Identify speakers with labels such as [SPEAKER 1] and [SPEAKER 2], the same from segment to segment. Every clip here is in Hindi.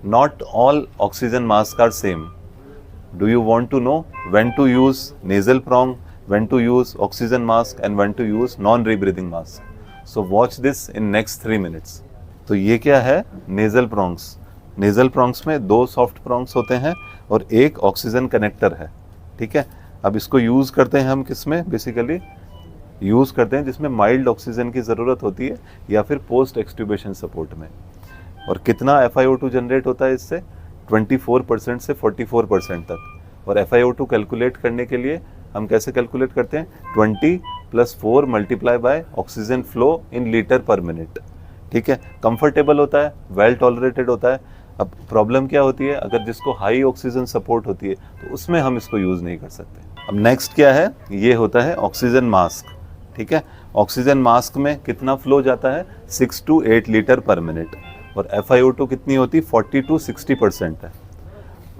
[SPEAKER 1] not all oxygen masks are same. Do you want to know when to use nasal prong, when to use oxygen mask and when to use non-rebreathing mask? So watch this in next 3 minutes. तो ये क्या है? Nasal prongs. नेजल प्रॉन्ग्स में 2 सॉफ्ट प्रॉन्ग्स होते हैं और एक ऑक्सीजन कनेक्टर है. ठीक है. अब इसको यूज़ करते हैं हम किस में? बेसिकली यूज़ करते हैं जिसमें माइल्ड ऑक्सीजन की ज़रूरत होती है या फिर पोस्ट एक्सट्यूबेशन सपोर्ट में. और कितना FiO2 जनरेट होता है इससे? 24% से 44% तक. और FiO2 कैलकुलेट करने के लिए हम कैसे कैलकुलेट करते हैं? 20 + 4 multiply by oxygen flow in litre पर मिनट. ठीक है. कंफर्टेबल होता है, वेल टॉलरेटेड होता है. अब प्रॉब्लम क्या होती है? अगर जिसको हाई ऑक्सीजन सपोर्ट होती है तो उसमें हम इसको यूज़ नहीं कर सकते. अब नेक्स्ट क्या है? ये होता है ऑक्सीजन मास्क. ठीक है. ऑक्सीजन मास्क में कितना फ्लो जाता है? 6 to 8 लीटर पर मिनट. और FiO2 कितनी होती? 40 to 60% है.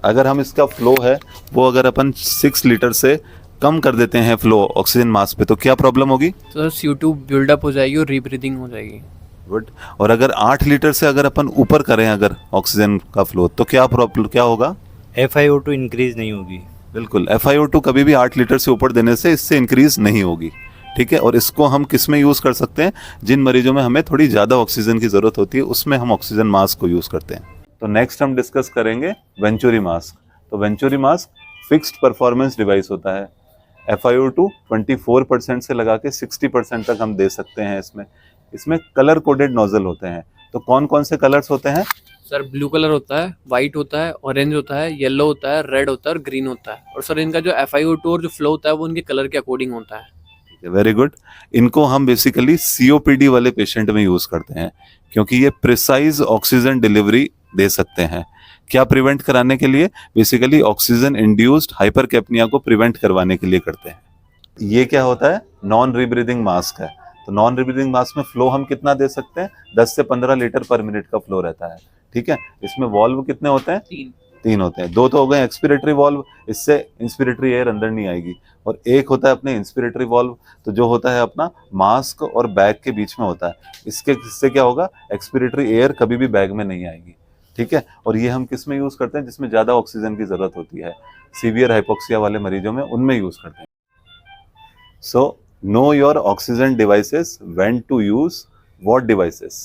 [SPEAKER 1] अगर हम इसका फ्लो है वो अगर अपन 6 लीटर से कम कर देते हैं फ्लो ऑक्सीजन मास्क पे तो क्या प्रॉब्लम होगी?
[SPEAKER 2] तो CO2 बिल्डअप हो जाएगी और रीब्रीदिंग हो जाएगी.
[SPEAKER 1] गुड. और अगर 8 लीटर से अगर अपन ऊपर करें अगर ऑक्सीजन का फ्लो तो क्या प्रॉब्लम क्या होगा?
[SPEAKER 3] FiO2 इंक्रीज नहीं होगी.
[SPEAKER 1] बिल्कुल. FiO2 कभी भी 8 लीटर से ऊपर देने से इससे इंक्रीज नहीं होगी. ठीक है. और इसको हम किस में यूज़ कर सकते हैं? जिन मरीजों में हमें थोड़ी ज़्यादा ऑक्सीजन की ज़रूरत होती है उसमें हम ऑक्सीजन मास्क को यूज़ करते हैं. तो नेक्स्ट हम डिस्कस करेंगे वेंचुरी मास्क. तो venturi mask fixed performance device होता है. FiO2 24% से लगा के 60% तक हम दे सकते हैं इसमें. इसमें कलर कोडेड नोजल होते हैं. तो कौन कौन से कलर्स होते हैं?
[SPEAKER 2] सर ब्लू कलर होता है, वाइट होता है, ऑरेंज होता है, येलो होता है, रेड होता है और ग्रीन होता है. और सर इनका जो FiO2 और जो फ्लो होता है वो उनके कलर के अकॉर्डिंग होता है.
[SPEAKER 1] Very good. इनको हम बेसिकली COPD वाले पेशेंट में यूज़ करते हैं क्योंकि ये प्रिसाइज ऑक्सीजन डिलीवरी दे सकते हैं. क्या प्रिवेंट कराने के लिए? बेसिकली ऑक्सीजन इंड्यूस्ड हाइपरकैप्निया को प्रिवेंट करवाने के लिए करते हैं. ये क्या होता है? नॉन रीब्रीदिंग मास्क है. तो नॉन रीब्रीदिंग मास्क में फ्लो हम कितना दे सकते हैं? 10 से 15 लीटर पर मिनट का फ्लो रहता है. ठीक है. इसमें वॉल्व कितने होते हैं? 3 होते हैं. 2 तो हो गए एक्सपिरेटरी वॉल्व, इससे इंस्पिरेटरी एयर अंदर नहीं आएगी. और एक होता है अपने इंस्पिरेटरी वॉल्व, तो जो होता है अपना मास्क और बैग के बीच में होता है. इससे क्या होगा? एक्सपिरेटरी एयर कभी भी बैग में नहीं आएगी. ठीक है. और ये हम किस में यूज़ करते हैं? जिसमें ज़्यादा ऑक्सीजन की ज़रूरत होती है. सीवियर हाइपोक्सिया वाले मरीजों में उनमें यूज़ करते हैं. सो know your oxygen devices, when to use what devices.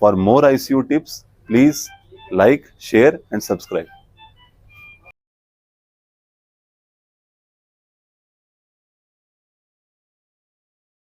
[SPEAKER 1] For more ICU tips, please like, share and subscribe.